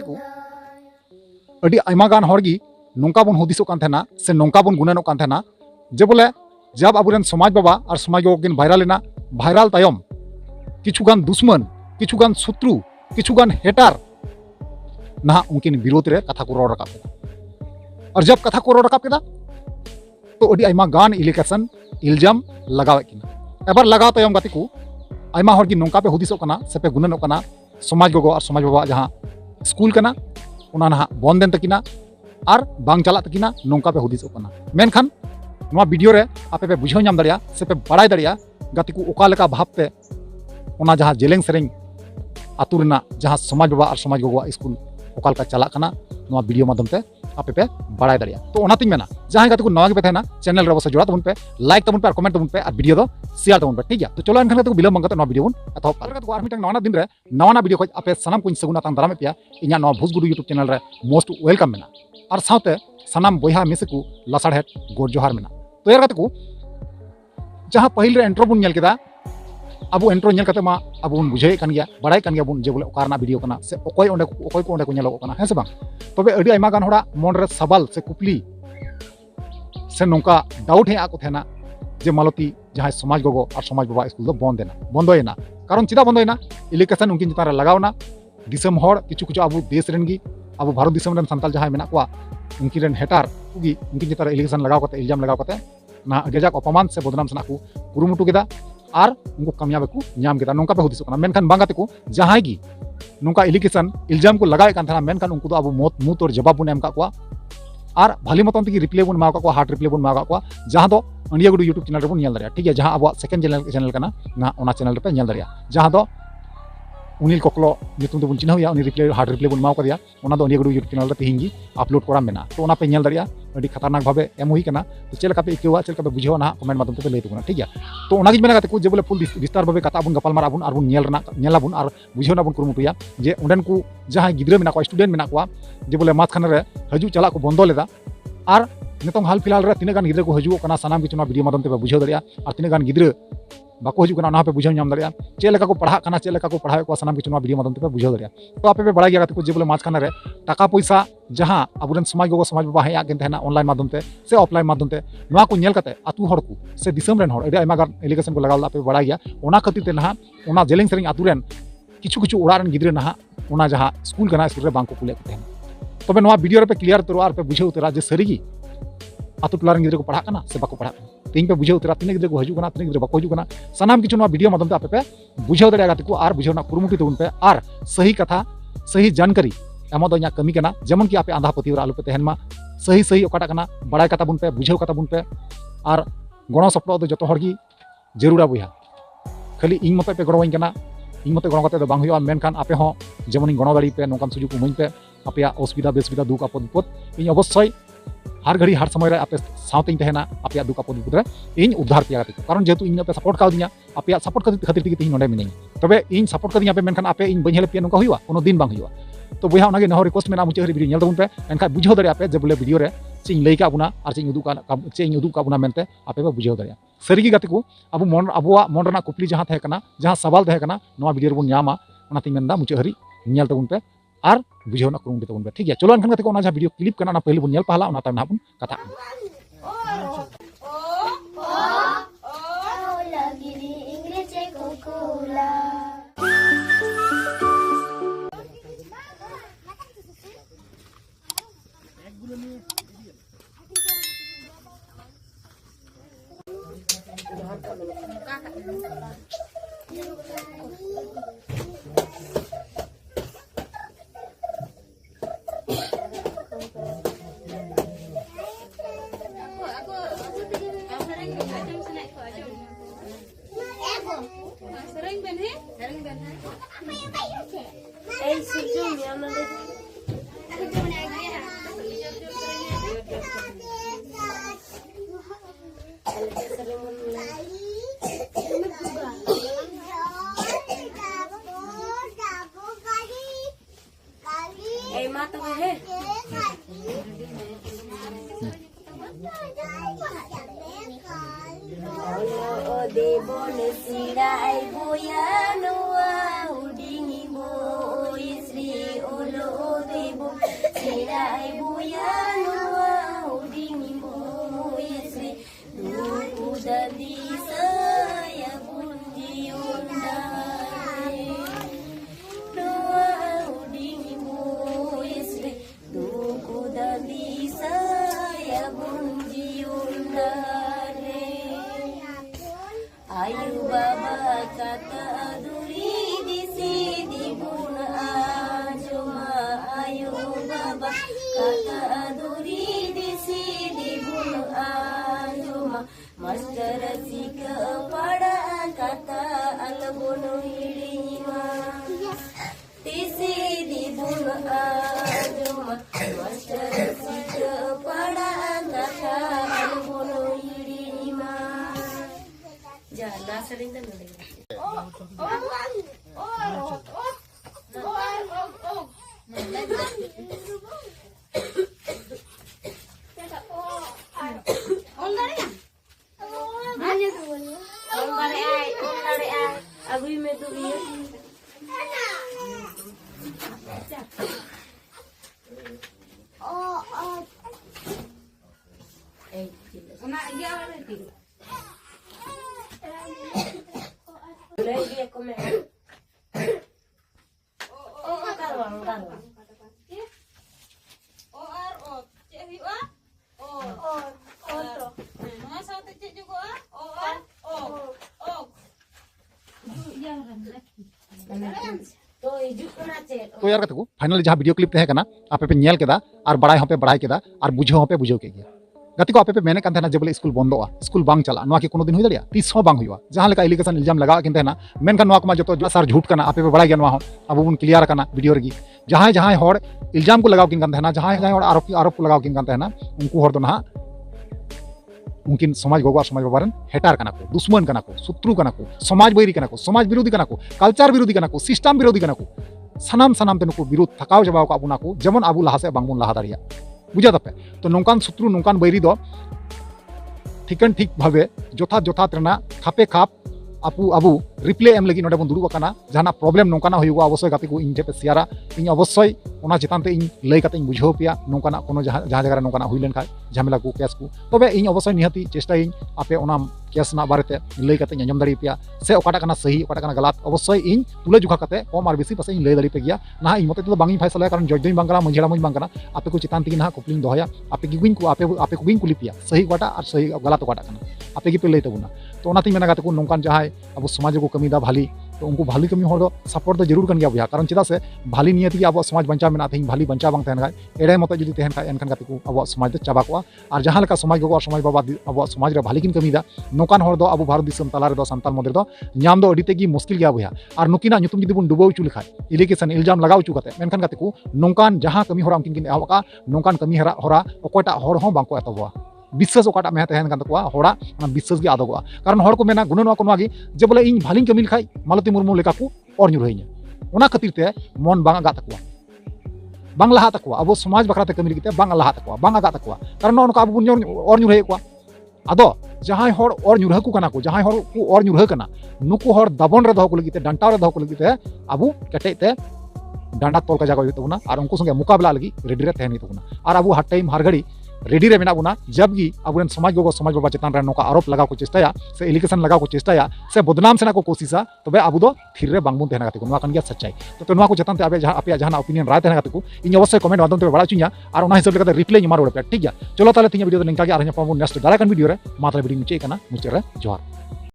को अड़ी आयमा गान हर गी नोंका बन हुदिसो कान थेना से नोंका बन गुनानो कान थेना जे बोले जब अबुरेन समाज बाबा और समाज गो किन भाइराल लेना भाइराल तायम किछुगान दुश्मन किछुगान शत्रु किछुगान हेटार ना उनकिन विरोध रे कथा को रोड रकाब केदा और जब कथा को रोड रकाब केदा तो अड़ी आयमा गान इलिकेशन इल्जाम लगावे किना एबार लगाव तायम गाती को आयमा हर गी नोंका पे हुदिसो कना से पे गुनानो कना समाज गो और समाज बाबा जहां स्कूल कना उना ना बंद देन तकिना और बांग चला तकिना नोंका पे हुदिसो कना मेनखान नोआ वीडियो रे आपे पे बुझाव नाम दाड़िया से पे बड़ाई दाड़िया गाती को ओका लेका भाव पे उना जहां जेलेंग सेरेंग आतु रेना जहां समाज बाबा और समाज गोगो स्कूल ओका लेका चला कना नोआ वीडियो माध्यम ते आपे पे बड़ाई दाड़िया तो ओनातिन मेना जहां गाती को नवा के थेना चैनल रे बस जोड़ा तबन पे लाइक तबन पे और कमेंट तबन पे और वीडियो दो शेयर तबन पे ठीक गया तो चलो एनखान गाती को बिलम मंगते नोआ वीडियो बन एतो अलगा तो आर मिटन नवा दिन रे नवा वीडियो खज आपे सनाम को सगुना तान दाराम पेया इन्या नवा भुजगुडु यूट्यूब चैनल रे मोस्ट वेलकम मेना और साथे सनाम बोहा मिसे को लसाड़हेट गोर जोहार मेना तो यार गाती को जहां पहिल रे एंट्रो बुन नेल केदा अब एंट्रो नेल कते मा अब बुन बुझे कान गया बड़ाई कान गया बुन जे बोले ओकारना वीडियो कना से ओकोय को ओंडे को नेलो कना है से बांग तबे अडी आयमा गान होड़ा मन रे सवाल से कुपली से नोंका डाउट है आको थेना जे मालती जहां समाज गोगो और समाज बाबा स्कूल दो बंदोयना कारण चिदा बंदोयना इलिकेशन उनकिन चितार लगावना दिसम हड़ किछु किछु अब देश रेन गी अब भारत दिसम रेन संताल जहां मेना कोआ उनकी रेन हेटार उगी उनकिन चितार इलिकेशन लगाव कते इल्जाम लगाव कते ना गजाक अपमान से बदनाम सना को कुरुमुटु केदा और उनको कामयाब को नाम केदा नोंका पे हुदिसो कना मेनखान बांगाते को जहां गी नोंका इलिकेशन इल्जाम को लगाए कान थाना मेनखान उनको तो अब मौत मुत और जवाब बुन एम का कोआ और भाली मतन तक रिप्ले बुन माका को हार्ट रिप्ले बुन माका को जहां दो अंडिया गुडू यूट्यूब चैनल रे बुन नेल दारिया ठीक है जहां अब सेकंड चैनल कना ना ओना चैनल पे नेल दारिया जहां दो उनिल कोकलो नितुम दो बुन चिन्हया उनी रिप्ले हार्ट रिप्ले बुन माव कदिया ओना दो अंडिया गुडू यूट्यूब चैनल रे तिहिंगी अपलोड करा मेना तो ओना पे नेल दारिया अडी खतरनाक भावे एम हुई कना तो चेल पे इकेवा चेल पे बुझेवा ना कमेंट माध्यम ते लई तुना ठीक है तो ओना गिज मेना गाते को जे बोले फुल विस्तार भावे कथा बुन गपाल मारा बुन और बुन नेला बुन और बुझेवना बुन कुरुमुटुया जे ओंडन को जहां गिद्रा मेना को स्टूडेंट मेना को जे बोले माथ खाना रे हजू चला को बंदो लेदा और नितों हाल फिलहाल रे तिने गान गिद्रा को हजू कना सनाम किछु ना वीडियो माध्यम ते बुझेव दारिया और तिने गान गिद्रा बाको हजू कना ना पे बुझेव नाम दारिया चेलेका को पढ़ा कना चेलेका को पढ़ावे को सनाम किछु ना वीडियो माध्यम ते बुझेव दारिया तो आपे पे बड़ा गया को जे बोले माथ खाना रे टाका पैसा जहां अबुरन समाज गोगो समाज बाबा हेया गेन थेना ऑनलाइन माध्यम ते से ऑफलाइन माध्यम ते नवा को नेल कते आतु हड़ को से दिसम रेन हड़ एडा आयमा गान एलिगेशन को लगाल आपे बड़ा गया ओना खातिर ते ना ओना जेलिंग सेरिंग आतु रेन किछु किछु ओड़ा रेन गिद्रा ना ओना जहां स्कूल कना स्कूल रे बांको कुले कते तबे नवा वीडियो रे पे क्लियर तरो और पे बुझेव उतरा जे सरीगी आतु टोला गिद्रा को पढ़ा कना से बाको पढ़ा तीन पे बुझेव उतरा तीन गिद्रा को हजू कना तीन गिद्रा बाको हजू कना सनाम किछु नवा वीडियो माध्यम ते आपे पे बुझेव दाड़िया गाते को और बुझेवना कुरुमुटु तबन पे और सही कथा सही जानकारी एमो दो कमी कना जेमन कि आपे आंधा पति आलू पे तहन मा सही सही ओकाटा कना बड़ाई कथा बुन पे बुझेव कथा बुन पे और गणो सपड़ो दो जतो हरगी जरूरा बुया खाली इन मते पे गणोवाइन कना इन मते गणो कते दो बांग हुआ मेनखान आपे हो जेमन इन गणो दाड़ी पे नोकान सुजुग उमइन पे आपे असुविधा बेसुविधा दुख आपद विपद इन अवश्य हर घड़ी हर समय रे आपे सावते तहना आपे दुख आपद विपद रे इन उद्धार पिया कारण जेतु इन पे सपोर्ट काउदिया आपे सपोर्ट खातिर तिगे तिन नोडे मिनिङ तबे इन सपोर्ट कदिया पे मेनखान आपे इन बइन हेल्प पिया नोका हुआ कोनो दिन बांग हुआ तो बोया उनागे नहो रिक्वेस्ट मेना मुचे हरी वीडियो नेल तबन पे एनखा बुझाव दाड़िया पे जे बोले वीडियो रे चिंग लई का बुना और चिंग उदुग का बुना मेनते आपे पे बुझाव दाड़िया सरीगी गाते को अब मन अबुआ मन रना कुपली जहां थे कना जहां सवाल थे कना नवा वीडियो रे बुन न्यामा ओनाती मेनदा मुचे हरी नेल तबन पे और बुझावना कुरुम तबन पे ठीक है चलो एनखान गाते को ओना जहां वीडियो क्लिप कना ना पहले बुन नेल पहला ओना ताम ना बुन कथा Sering ben he? Apa yang bayu je? Sejum yang ada. Aku cuma nak dia. Mata he. Oh, de bone sira ai boya noa udingi bo isri olo de debo sira ibu ya nuwa uding ibu yesri duku dadi saya bunji undai nuwa uding ibu yesri duku dadi saya bunji undai ayu baba kata aduri di sini bun ajuma ayu baba kata aduri di sini bun ajuma master sika pada kata albono hilima di sini bun ajuma master sika pada kata albono hilima jangan sering dan अभी मैं तो ये lagi aku meh तो यार कते को finally जहाँ video clip तहे कना आपे पे नेल केदा और बड़ाई होपे बड़ाई केदा और बुझो होपे बुझो के गया गति को आपे पे मेने कान जे बोले स्कूल बंदोआ स्कूल बांग चला नोआ के कोनो दिन हुई दड़िया तीस हो बांग हुआ जहाँ लेका एलिगेशन इल्जाम लगा किन तेना मेन कान नोआ को जो सार झूठ कना आपे पे बड़ा गया नोआ हो अब बुन क्लियर कना वीडियो रगी जहाँ जहाँ हर इल्जाम को लगाओ किन कान तेना जहाँ जहाँ आरोप को लगाओ किन कान तेना उनको हर दो ना उनकिन समाज गोगो समाज बाबारन हेटार कना को दुश्मन कना को शत्रु कना को समाज बैरी कना को समाज विरोधी कना को कल्चर विरोधी कना को सिस्टम विरोधी कना को सानाम सानाम तेनुको विरोध थकाव जबाव का अबुना को जेमन आबु लहा से बांगबुन लहा दाड़िया बुझा तपे तो नोंकान शत्रु नोंकान बैरी दो ठिकन ठीक भावे जोथा जोथा तेना खापे खाप आपु आबु रिप्ले एम लगी नोडे बन दुरुब काना जहाना प्रॉब्लम नोंकाना हुयुगा अवश्य गाते को इन जेपे शेयरा इन अवश्य ओना चितान ते इन लई काते इन बुझाव पिया नोंकाना कोनो जहां जगह रे नोंकाना हुई लेन खाय झमेला को केस को तबे इन अवश्य निहती चेष्टा इन आपे ओना केस ना बारेते लई काते अंजम दाड़ी पिया से ओकाटा काना सही ओकाटा काना गलत अवश्य इन तुले जुखा काते कम आर बेसी पासे इन लई दाड़ी पे गया ना इन मते तो बांगी फैसला कारण जज दिन बांगरा मंझेड़ा मंझ बांगरा आपे को चितान तिगी ना कपलिंग दोहया आपे की को आपे को बिन कुली पिया सही ओकाटा और सही गलत ओकाटा काना आपे की पे लई तबुना तो ओनाती मेना गाते को नोंकान जहाय अब समाज को कमी दा भाली तो उनको भाली कमी हर सपोर्ट तो जरूर कर गया बुझा कारण चेदा से भाली नियति अब समाज बंचा में तेज भाली बंचा बांग तहन खाय एड़े मत जुदी तहन खाय एनखान गाते को अब समाज तो चाबा को और जहां लेका समाज गोगो समाज बाबा अब समाज रे भाली किन कमी दा नोकान हर दो अब भारत दिसम तला रे दो संताल मध्य दो नाम दो अडी तेगी मुश्किल गया बुझा और नुकिना नुतुम जुदी बुन डुबो चुल खाय इलिगेशन इल्जाम लगाव चु कते मेनखान गाते को नोकान जहां कमी हरा उनकिन एहका नोकान कमी हरा ओकोटा हर हो बांको एतबवा विश्वास ओकाटा में तहन कान तकवा होड़ा विश्वास गे आदोगवा कारण हर को मेना गुणनवा को नवागी जे बोले इन भालिन कमी खाय मालती मुर्मू लेका को और नुरहैया ओना खातिर ते मन बांग आगा तकवा बांग लहा तकवा अब समाज बखराते कमी लगिते बांग लहा तकवा बांग आगा तकवा कारण उनका अब और नुरहै को आदो जहां हर और नुरह को कना को जहां हर को और नुरह कना नुको हर दबन रे दहो को लगिते डंटा रे दहो को लगिते अब केटेते डांडा तोल का जगह हुई तबना और उनको संगे मुकाबला लगी रेडी रे तहनी तबना और अब हर टाइम हर घड़ी रेडी रे मेना बुना जब गी अब समाज गोगो समाज बाबा चितान रे नोका आरोप लगा को चेष्टाया से एलिगेशन लगा को चेष्टाया से बदनाम सेना को कोशिशा तबे अब दो थिर रे बांगबुन तहना गाते को नोका कन गया सच्चाई तो नोका को चितान ते आबे जहां आपे जहां ओपिनियन राय तहना गाते को इन अवश्य कमेंट माध्यम ते बड़ा चुनिया और ओना हिसाब लेका रिप्लाई मार ओडे पे ठीक गया चलो ताले तिnya वीडियो तो निंका के आर न्यापाम नेक्स्ट डायरेक्ट वीडियो रे मात्र वीडियो मुचे कना मुचे रे जोहार।